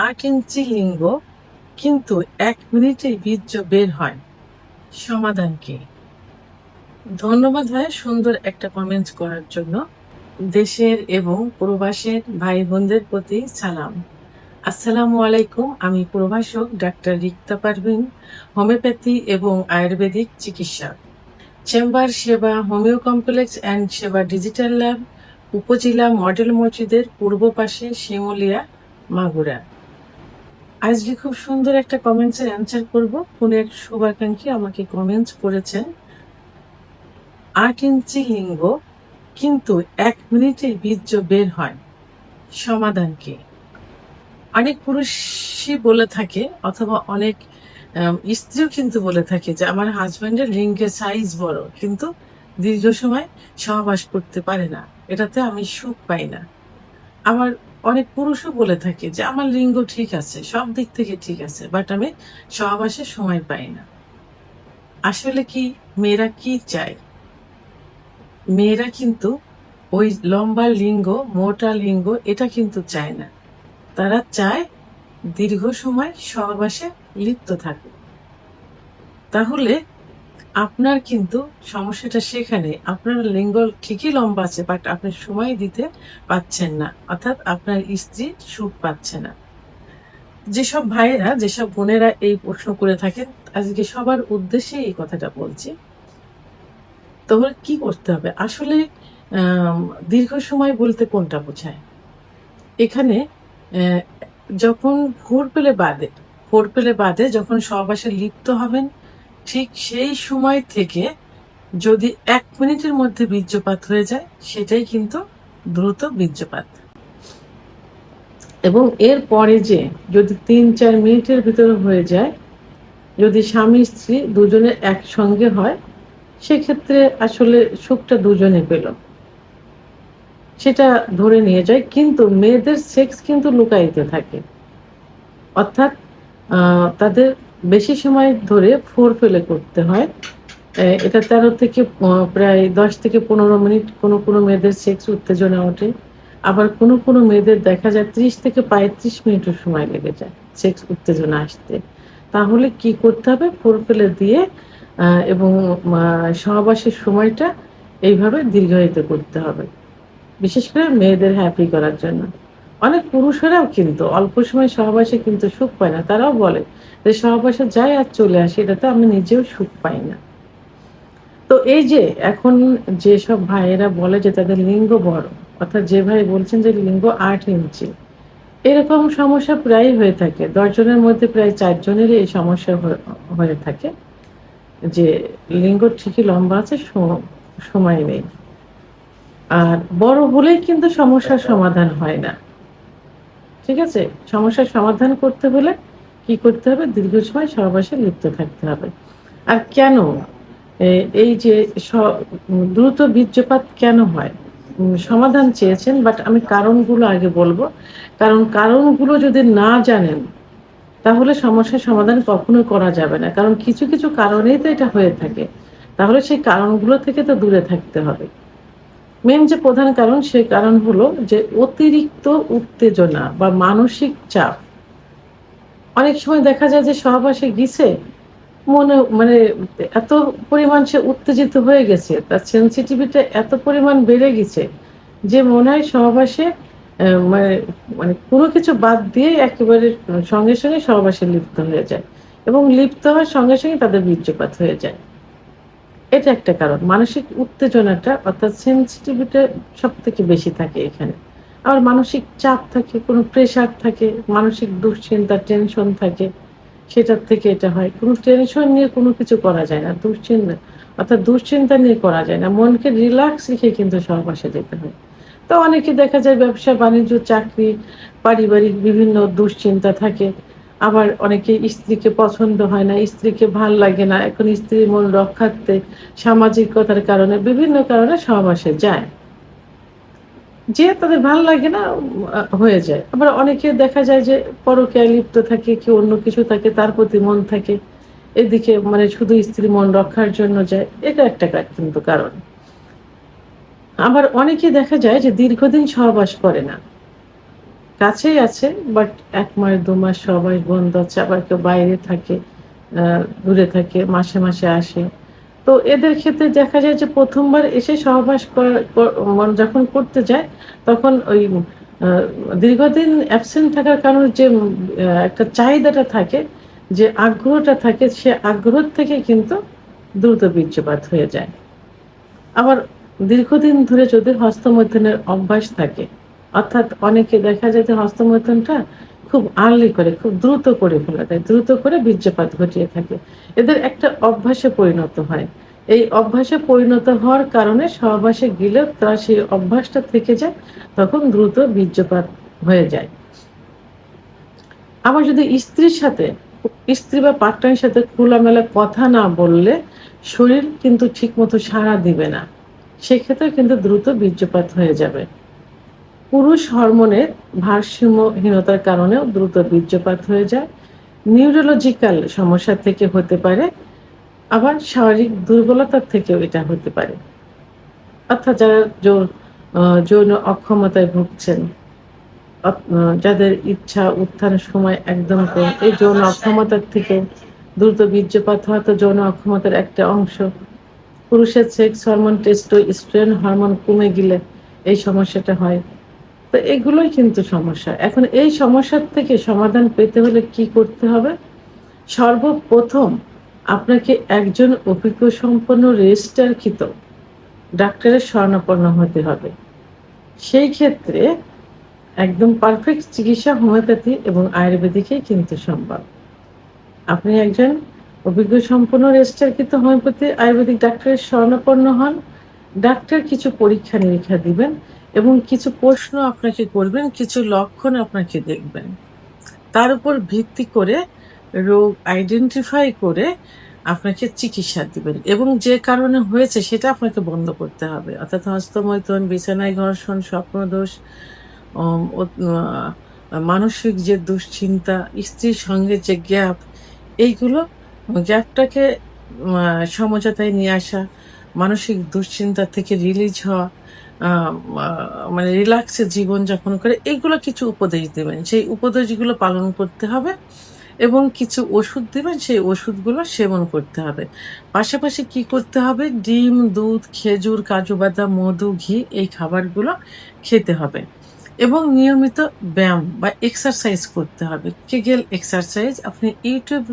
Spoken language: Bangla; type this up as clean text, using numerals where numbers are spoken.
8 ইঞ্চি লিঙ্গ, কিন্তু 1 মিনিটে বীর্য বের হয়, সমাধান কি? ধন্যবাদ ভাই সুন্দর একটা কমেন্ট করার জন্য। দেশের এবং প্রবাসের ভাই বোনদের প্রতি সালাম। আসসালামু আলাইকুম। আমি প্রভাষক ডাক্তার রিক্তা পারভিন, হোমিওপ্যাথি এবং আয়ুর্বেদিক চিকিৎসক। চেম্বার সেবা হোমিও কমপ্লেক্স অ্যান্ড সেবা ডিজিটাল ল্যাব, উপজেলা মডেল মসজিদের পূর্ব পাশে, শিমুলিয়া, মাগুরা। আজকে খুব সুন্দর একটা কমেন্টসের অ্যান্সার করব। কোন এক শুভাকাঙ্ক্ষী আমাকে কমেন্টস করেছেন, 8 ইঞ্চি লিঙ্গ, কিন্তু 1 মিনিটে বীর্য বের হয়, সমাধান কি? অনেক পুরুষই বলে থাকে, অথবা অনেক স্ত্রীও কিন্তু বলে থাকে যে আমার হাজব্যান্ডের লিঙ্গের সাইজ বড়, কিন্তু দীর্ঘ সময় সহবাস করতে পারে না, এটাতে আমি সুখ পাই না। আবার অনেক পুরুষও বলে থাকে যে আমার লিঙ্গ ঠিক আছে, সব দিক থেকে ঠিক আছে, বাট আমি সহবাসের সময় পাই না। আসলে কি মেয়েরা কি চায়? মেয়েরা কিন্তু ওই লম্বা লিঙ্গ, মোটা লিঙ্গ এটা কিন্তু চায় না। তারা চায় দীর্ঘ সময় সহবাসে লিপ্ত থাকুক। তাহলে আপনার কিন্তু সমস্যাটা সেখানে, আপনার লিঙ্গ ঠিকই লম্বা আছে, বাট আপনি সময় দিতে পাচ্ছেন না, অর্থাৎ আপনার স্ত্রী সুখ পাচ্ছে না। যেসব ভাইয়েরা, যেসব বোনেরা এই প্রশ্ন করে থাকেন, আজকে সবার উদ্দেশ্যে এই কথাটা বলছি। তবে কি করতে হবে আসলে? দীর্ঘ সময় বলতে কোনটা বোঝায়? এখানে যখন ফোর পেলে বাদে যখন সহবাসে লিপ্ত হবেন, ঠিক সেই সময় থেকে যদি 1 মিনিটের মধ্যে বীর্যপাত হয়ে যায়, সেটাই কিন্তু দ্রুত বীর্যপাত। এবং এর পরে যে যদি 3-4 মিনিটের ভিতরে হয়ে যায়, যদি স্বামী স্ত্রী দুজনের একসঙ্গে হয়, সেক্ষেত্রে আসলে সুখটা দুজনে পেল, সেটা ধরে নিয়ে যায়। কিন্তু মেয়েদের সেক্স কিন্তু লুকাইতে থাকে, অর্থাৎ তাদের বেশি সময় ধরে ফোর পেলে করতে হয়। এটা 13 থেকে প্রায় 10 থেকে 15 মিনিট কোনো মেয়েদের সেক্স উত্তেজনা ওঠে। আবার কোনো মেয়েদের দেখা যায় 30 থেকে 35 মিনিটও সময় লেগে যায় সেক্স উত্তেজনা আসতে। তাহলে কি করতে হবে? ফোর পেলে দিয়ে এবং সহবাসের সময়টা এইভাবে দীর্ঘায়িত করতে হবে, বিশেষ করে মেয়েদের হ্যাপি করার জন্য। অনেক পুরুষেরাও কিন্তু অল্প সময় সহবাসে কিন্তু সুখ পায় না। তারাও বলে যে সহবাসে যাই আর চলে আসে, এটাতে আমি নিজেও সুখ পাই না। তো এই যে এখন যেসব ভাইয়েরা বলে যে তাদের লিঙ্গ বড়, অর্থাৎ যে ভাই বলছেন যে লিঙ্গ 8 ইঞ্চি, এরকম সমস্যা প্রায়ই হয়ে থাকে। 10 জনের মধ্যে প্রায় 4 জনেরই এই সমস্যা হয়ে থাকে যে লিঙ্গ ঠিকই লম্বা আছে, সময় নেই। আর বড় হলেই কিন্তু সমস্যার সমাধান হয় না। ঠিক আছে? সমস্যার সমাধান করতে হলে কি করতে হবে? দীর্ঘ সময় সহবাসে লিপ্ত থাকতে হবে। আর কেন এই যে দ্রুত বীর্যপাত কেন হয়? সমাধান চেয়েছেন, বাট আমি কারণগুলো আগে বলবো। কারণ কারণগুলো যদি না জানেন, তাহলে সমস্যার সমাধান কখনোই করা যাবে না। কারণ কিছু কারণেই তো এটা হয়ে থাকে। তাহলে সেই কারণগুলো থেকে তো দূরে থাকতে হবে। মেইন যে প্রধান কারণ, সেই কারণ হলো যে অতিরিক্ত উত্তেজনা বা মানসিক চাপ। অনেক সময় দেখা যায় যে সহবাসে গিয়েছে, মানে এত পরিমাণ সে উত্তেজিত হয়ে গেছে, তার সেনসিটিভিটি এত পরিমাণ বেড়ে গেছে যে মনে হয় সহবাসে মানে মানে কোনো কিছু বাদ দিয়ে একেবারে সঙ্গে সহবাসে লিপ্ত হয়ে যায়, এবং লিপ্ত হওয়ার সঙ্গে তাদের বীর্যপাত হয়ে যায়। এটা একটা কারণ। মানসিক উত্তেজনাটা, অর্থাৎ সেনসিটিভিটি সবথেকে বেশি থাকে এখানে। আবার মানসিক চাপ থাকে, কোনো প্রেশার থাকে, মানসিক দুশ্চিন্তা, টেনশন থাকে, সেটার থেকে এটা হয়। কোনো টেনশন নিয়ে কোনো কিছু করা যায় না। দুশ্চিন্তা নিয়ে করা যায় না। মনকে রিল্যাক্স রেখে কিন্তু সহবাসে যেতে হয়। তো অনেকে দেখা যায় ব্যবসা বাণিজ্য, চাকরি, পারিবারিক বিভিন্ন দুশ্চিন্তা থাকে। আবার অনেকে স্ত্রীকে পছন্দ হয় না, স্ত্রীকে ভাল লাগে না। এখন স্ত্রীর মন রক্ষার্থে সামাজিকতার কারণে বিভিন্ন কারণে সহবাসে যায়। যে তাদের ভাল লাগে না, হয়ে যায়। আবার অনেকে দেখা যায় যে পরকীয়ায় লিপ্ত থাকে, কেউ অন্য কিছু থাকে, তার প্রতি মন থাকে। এদিকে মানে শুধু স্ত্রীর মন রক্ষার জন্য যায়। এটা একটা কিন্তু কারণ। আবার অনেকে দেখা যায় যে দীর্ঘদিন সহবাস করে না। কাছেই আছে, বাট ১ মাস ২ মাস সবাই বন্ধ আছে, আবার কেউ বাইরে থাকে, দূরে থাকে, মাসে, মাসে আসে। তো এদের ক্ষেত্রে দেখা যায় যে ১ম বার এসে সহবাস যখন করতে যায়, তখন ওই আ দীর্ঘদিন অ্যাবসেন্ট থাকার কারণে যে একটা চাহিদাটা থাকে, যে আগ্রহটা থাকে, সে আগ্রহ থেকে কিন্তু দ্রুত বীর্যপাত হয়ে যায়। আবার দীর্ঘদিন ধরে যদি হস্তমৈথুনের অভ্যাস থাকে, অর্থাৎ অনেকে দেখা যায় যে হস্তমৈথুনটা খুব আর্লি করে, খুব দ্রুত করে ফেলে দেয়। দ্রুত করে বীর্যপাত ঘটিয়ে থাকে। এদের একটা অভ্যাসে পরিণত হয়। এই অভ্যাসে পরিণত হওয়ার কারণে সহবাসে গেলেও তার সেই অভ্যাসটা থেকে যায়, তখন দ্রুত বীর্যপাত হয়ে যায়। আবার যদি স্ত্রী বা পার্টনারের সাথে খোলামেলা কথা না বললে শরীর কিন্তু ঠিকমতো সাড়া দিবে না। সেক্ষেত্রে কিন্তু দ্রুত বীর্যপাত হয়ে যাবে। পুরুষ হরমোনের ভারসাম্যহীনতার কারণেও দ্রুত বীর্যপাত হয়ে যায়। নিউরোলজিক্যাল সমস্যা থেকে হতে পারে, আবার শারীরিক দুর্বলতার থেকেও এটা হতে পারে। অর্থাৎ যারা যৌন অক্ষমতায় ভুগছেন, যাদের ইচ্ছা উত্থানের সময় একদম কম, এই যৌন অক্ষমতার থেকে দ্রুত বীর্যপাত হওয়া তো যৌন অক্ষমতার একটা অংশ। পুরুষের সেক্স হরমোন টেস্টোস্টেরন হরমোন কমে গেলে এই সমস্যাটা হয়। তো এগুলোই কিন্তু সমস্যা। এখন এই সমস্যার থেকে সমাধান পেতে হলে কি করতে হবে? সর্বপ্রথম আপনাকে একজন অভিজ্ঞ সম্পন্ন রেজিস্টারকৃত ডাক্তারের শরণাপন্ন হতে হবে। সেই ক্ষেত্রে একদম পারফেক্ট চিকিৎসা হোমিওপ্যাথি এবং আয়ুর্বেদিকেই কিন্তু সম্ভব। আপনি একজন অভিজ্ঞ সম্পন্ন রেজিস্টারকৃত হোমিওপ্যাথি আয়ুর্বেদিক ডাক্তারের শরণাপন্ন হন। ডাক্তার কিছু পরীক্ষা-নিরীক্ষা দিবেন এবং কিছু প্রশ্ন আপনাকে করবেন, কিছু লক্ষণ আপনাকে দেখবেন। তার উপর ভিত্তি করে রোগ আইডেন্টিফাই করে আপনাকে চিকিৎসা দিবেন এবং যে কারণে হয়েছে সেটা আপনাকে বন্ধ করতে হবে। অর্থাৎ হস্তমৈথুন, বিছানায় ঘর্ষণ, স্বপ্নদোষ, অম ও মানসিক যে দুশ্চিন্তা, স্ত্রীর সঙ্গে যে গ্যাপ, এইগুলো গ্যাপটাকে আ সমঝোতায় নিয়ে আসা, মানসিক দুশ্চিন্তা থেকে রিলিজ হওয়া, আ মা মানে রিল্যাক্সে জীবনযাপন করে, এইগুলো কিছু উপদেশ দেবেন। সেই উপদেশগুলো পালন করতে হবে এবং কিছু ওষুধ দিবেন, সেই ওষুধগুলো সেবন করতে হবে। পাশাপাশি কি করতে হবে? ডিম, দুধ, খেজুর, কাজু বাদাম, মধু, ঘি এই খাবারগুলো খেতে হবে এবং নিয়মিত ব্যায়াম বা এক্সারসাইজ করতে হবে। কেগেল এক্সারসাইজ আপনি YouTube